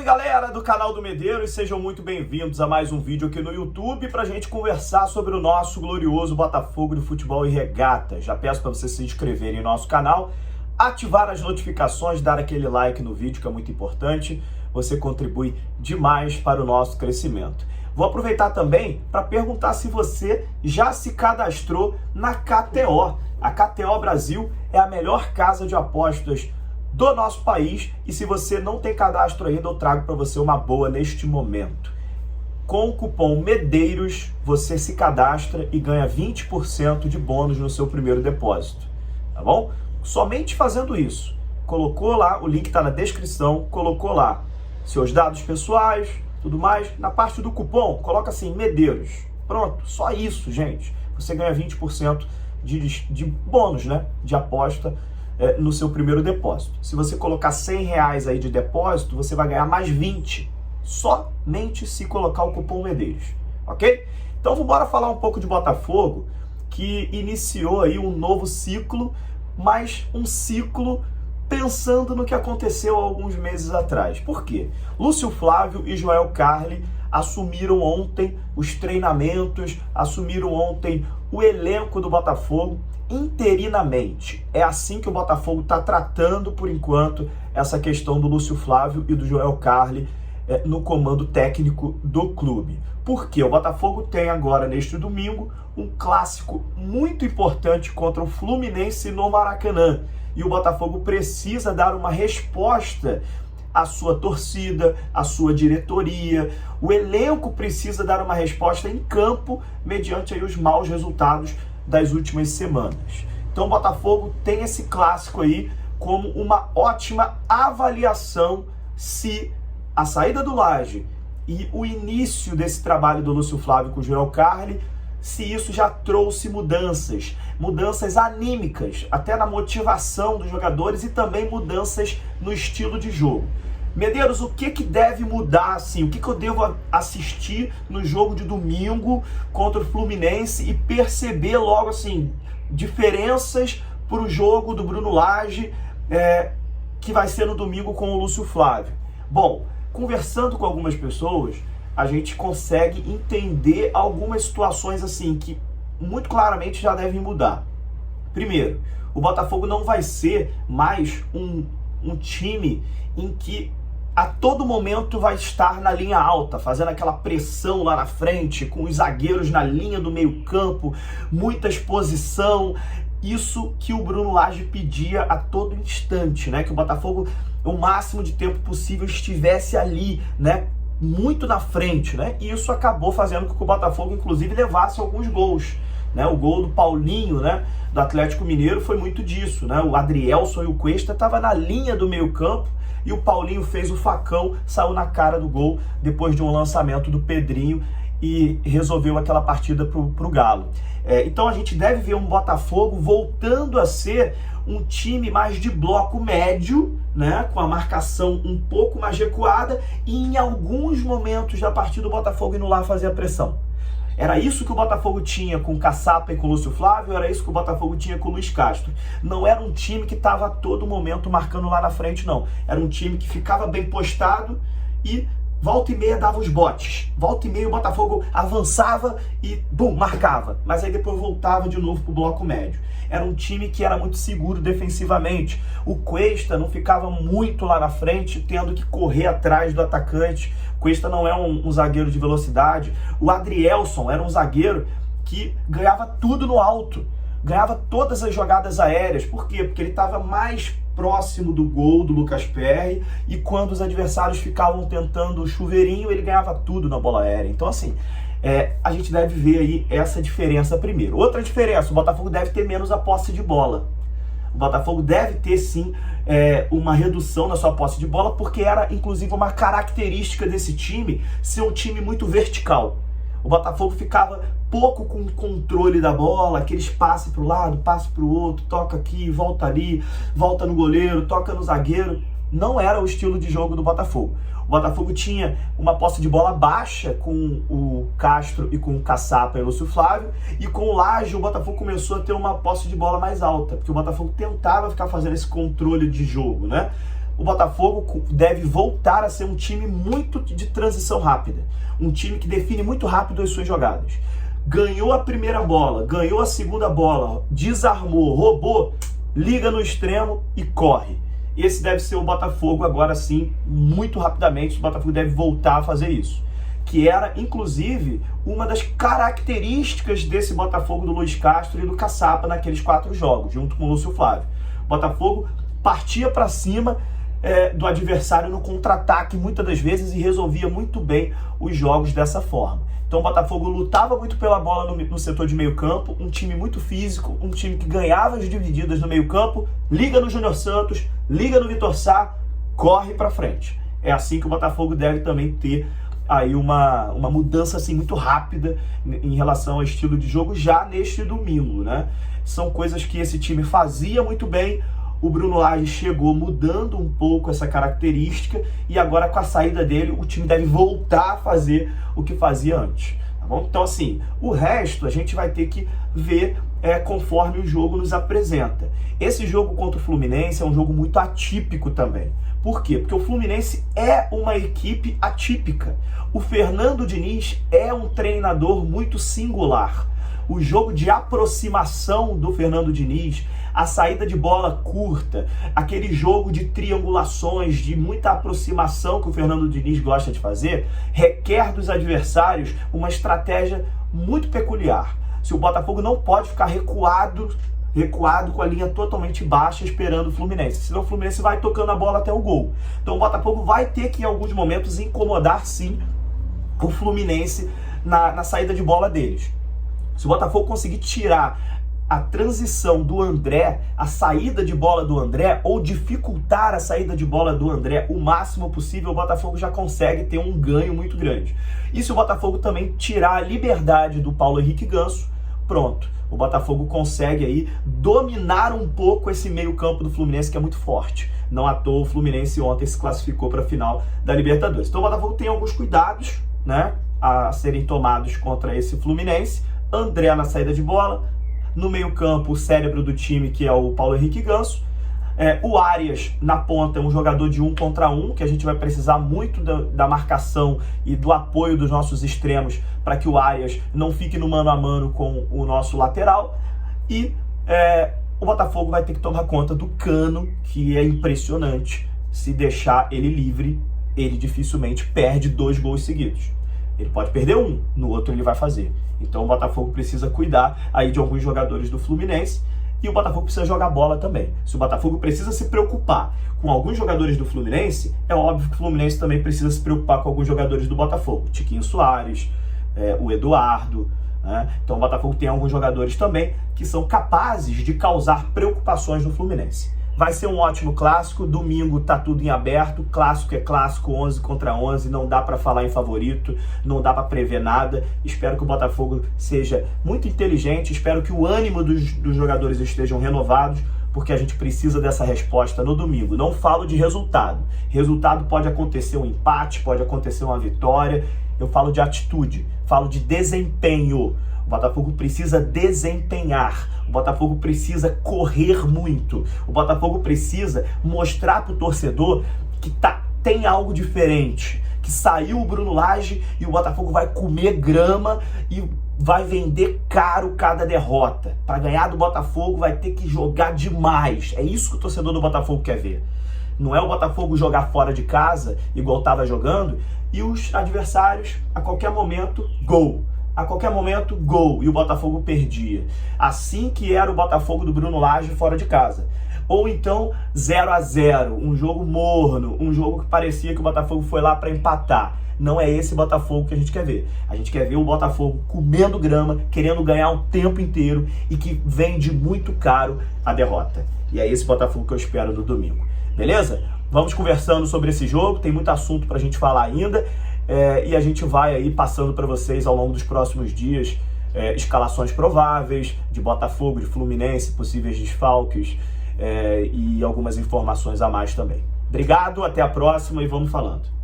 Galera do canal do Medeiros, sejam muito bem-vindos a mais um vídeo aqui no YouTube para a gente conversar sobre o nosso glorioso Botafogo de Futebol e Regata. Já peço para vocês se inscreverem no nosso canal, ativar as notificações, dar aquele like no vídeo que é muito importante, você contribui demais para o nosso crescimento. Vou aproveitar também para perguntar se você já se cadastrou na KTO. A KTO Brasil é a melhor casa de apostas do nosso país e se você não tem cadastro ainda, eu trago para você uma boa neste momento. Com o cupom MEDEIROS, você se cadastra e ganha 20% de bônus no seu primeiro depósito, tá bom? Somente fazendo isso. Colocou lá, o link está na descrição, colocou lá seus dados pessoais, tudo mais. Na parte do cupom, coloca assim, Medeiros. Pronto, só isso, gente. Você ganha 20% de bônus, né? De aposta no seu primeiro depósito. Se você colocar R$100 aí de depósito, você vai ganhar mais 20. Somente se colocar o cupom Medeiros, ok? Então vamos embora falar um pouco de Botafogo, que iniciou aí um novo ciclo, mas um ciclo pensando no que aconteceu há alguns meses atrás. Por quê? Lúcio Flávio e Joel Carli assumiram ontem os treinamentos, assumiram ontem o elenco do Botafogo interinamente. É assim que o Botafogo está tratando, por enquanto, essa questão do Lúcio Flávio e do Joel Carli no comando técnico do clube. Porque o Botafogo tem agora, neste domingo, um clássico muito importante contra o Fluminense no Maracanã. E o Botafogo precisa dar uma resposta à sua torcida, à sua diretoria. O elenco precisa dar uma resposta em campo mediante aí os maus resultados das últimas semanas. Então o Botafogo tem esse clássico aí como uma ótima avaliação se a saída do Lage e o início desse trabalho do Lúcio Flávio com o Joel Carli, se isso já trouxe mudanças anímicas, até na motivação dos jogadores e também mudanças no estilo de jogo. Medeiros, o que deve mudar, assim? O que eu devo assistir no jogo de domingo contra o Fluminense e perceber logo, assim, diferenças para o jogo do Bruno Lage, que vai ser no domingo com o Lúcio Flávio? Bom, conversando com algumas pessoas, a gente consegue entender algumas situações, assim, que muito claramente já devem mudar. Primeiro, o Botafogo não vai ser mais um time em que a todo momento vai estar na linha alta, fazendo aquela pressão lá na frente, com os zagueiros na linha do meio campo, muita exposição. Isso que o Bruno Lage pedia a todo instante, né? Que o Botafogo, o máximo de tempo possível, estivesse ali, né? Muito na frente, né? E isso acabou fazendo com que o Botafogo, inclusive, levasse alguns gols, né? O gol do Paulinho, né, do Atlético Mineiro foi muito disso, né? O Adrielson e o Cuesta estavam na linha do meio campo e o Paulinho fez o facão, saiu na cara do gol depois de um lançamento do Pedrinho e resolveu aquela partida pro Galo. Então a gente deve ver um Botafogo voltando a ser um time mais de bloco médio, né, com a marcação um pouco mais recuada e em alguns momentos da partida o Botafogo indo lá fazer a pressão. Era isso que o Botafogo tinha com o Caçapa e com o Lúcio Flávio, era isso que o Botafogo tinha com o Luiz Castro. Não era um time que estava a todo momento marcando lá na frente, não. Era um time que ficava bem postado e volta e meia dava os botes. Volta e meia o Botafogo avançava e, bum, marcava. Mas aí depois voltava de novo pro bloco médio. Era um time que era muito seguro defensivamente. O Cuesta não ficava muito lá na frente, tendo que correr atrás do atacante. O Cuesta não é um zagueiro de velocidade. O Adrielson era um zagueiro que ganhava tudo no alto. Ganhava todas as jogadas aéreas. Por quê? Porque ele estava mais próximo do gol do Lucas Perry e quando os adversários ficavam tentando o chuveirinho, ele ganhava tudo na bola aérea. Então, assim, a gente deve ver aí essa diferença primeiro. Outra diferença, o Botafogo deve ter menos a posse de bola. O Botafogo deve ter, sim, uma redução na sua posse de bola, porque era, inclusive, uma característica desse time ser um time muito vertical. O Botafogo ficava pouco com o controle da bola, aqueles passe para o lado, passe para o outro, toca aqui, volta ali, volta no goleiro, toca no zagueiro. Não era o estilo de jogo do Botafogo. O Botafogo tinha uma posse de bola baixa com o Castro e com o Caçapa e o Lúcio Flávio, e com o Lage o Botafogo começou a ter uma posse de bola mais alta, porque o Botafogo tentava ficar fazendo esse controle de jogo, né? o Botafogo deve voltar a ser um time muito de transição rápida. Um time que define muito rápido as suas jogadas. Ganhou a primeira bola, ganhou a segunda bola, desarmou, roubou, liga no extremo e corre. Esse deve ser o Botafogo agora sim, muito rapidamente. O Botafogo deve voltar a fazer isso. Que era, inclusive, uma das características desse Botafogo do Luiz Castro e do Caçapa naqueles 4 jogos, junto com o Lúcio Flávio. O Botafogo partia para cima do adversário no contra-ataque muitas das vezes e resolvia muito bem os jogos dessa forma. Então o Botafogo lutava muito pela bola no setor de meio campo, um time muito físico, um time que ganhava as divididas no meio campo, liga no Júnior Santos, liga no Vitor Sá, corre para frente. É assim que o Botafogo deve também ter aí uma mudança assim muito rápida em relação ao estilo de jogo já neste domingo, né? São coisas que esse time fazia muito bem. O Bruno Lage chegou mudando um pouco essa característica e agora com a saída dele o time deve voltar a fazer o que fazia antes, tá bom? Então assim, o resto a gente vai ter que ver conforme o jogo nos apresenta. Esse jogo contra o Fluminense é um jogo muito atípico também. Por quê? Porque o Fluminense é uma equipe atípica. O Fernando Diniz é um treinador muito singular. O jogo de aproximação do Fernando Diniz, a saída de bola curta, aquele jogo de triangulações, de muita aproximação que o Fernando Diniz gosta de fazer, requer dos adversários uma estratégia muito peculiar. Se o Botafogo não pode ficar recuado com a linha totalmente baixa esperando o Fluminense, senão o Fluminense vai tocando a bola até o gol. Então o Botafogo vai ter que em alguns momentos incomodar sim o Fluminense na saída de bola deles. Se o Botafogo conseguir tirar a transição do André, a saída de bola do André, ou dificultar a saída de bola do André o máximo possível, o Botafogo já consegue ter um ganho muito grande. E se o Botafogo também tirar a liberdade do Paulo Henrique Ganso, pronto. O Botafogo consegue aí dominar um pouco esse meio campo do Fluminense, que é muito forte. Não à toa o Fluminense ontem se classificou para a final da Libertadores. Então o Botafogo tem alguns cuidados, né, a serem tomados contra esse Fluminense. André na saída de bola, no meio campo o cérebro do time, que é o Paulo Henrique Ganso, o Arias na ponta é um jogador de 1 contra 1, que a gente vai precisar muito da marcação e do apoio dos nossos extremos para que o Arias não fique no mano a mano com o nosso lateral, e o Botafogo vai ter que tomar conta do Cano, que é impressionante. Se deixar ele livre, ele dificilmente perde 2 gols seguidos. Ele pode perder um, no outro ele vai fazer. Então o Botafogo precisa cuidar aí de alguns jogadores do Fluminense e o Botafogo precisa jogar bola também. Se o Botafogo precisa se preocupar com alguns jogadores do Fluminense, é óbvio que o Fluminense também precisa se preocupar com alguns jogadores do Botafogo. Tiquinho Soares, o Eduardo, né? Então o Botafogo tem alguns jogadores também que são capazes de causar preocupações no Fluminense. Vai ser um ótimo clássico, domingo tá tudo em aberto, clássico é clássico, 11 contra 11, não dá para falar em favorito, não dá para prever nada. Espero que o Botafogo seja muito inteligente, espero que o ânimo dos jogadores estejam renovados, porque a gente precisa dessa resposta no domingo. Não falo de resultado, resultado pode acontecer um empate, pode acontecer uma vitória, eu falo de atitude, falo de desempenho. O Botafogo precisa desempenhar, o Botafogo precisa correr muito, o Botafogo precisa mostrar para o torcedor que tem algo diferente, que saiu o Bruno Lage e o Botafogo vai comer grama e vai vender caro cada derrota. Para ganhar do Botafogo vai ter que jogar demais, é isso que o torcedor do Botafogo quer ver. Não é o Botafogo jogar fora de casa, igual estava jogando, e os adversários, a qualquer momento, gol. A qualquer momento, gol, e o Botafogo perdia. Assim que era o Botafogo do Bruno Lage fora de casa. Ou então 0-0, um jogo morno, um jogo que parecia que o Botafogo foi lá para empatar. Não é esse Botafogo que a gente quer ver. A gente quer ver o Botafogo comendo grama, querendo ganhar o tempo inteiro e que vende muito caro a derrota. E é esse Botafogo que eu espero no domingo. Beleza? Vamos conversando sobre esse jogo, tem muito assunto pra gente falar ainda. E a gente vai aí passando para vocês ao longo dos próximos dias escalações prováveis de Botafogo, de Fluminense, possíveis desfalques e algumas informações a mais também. Obrigado, até a próxima e vamos falando.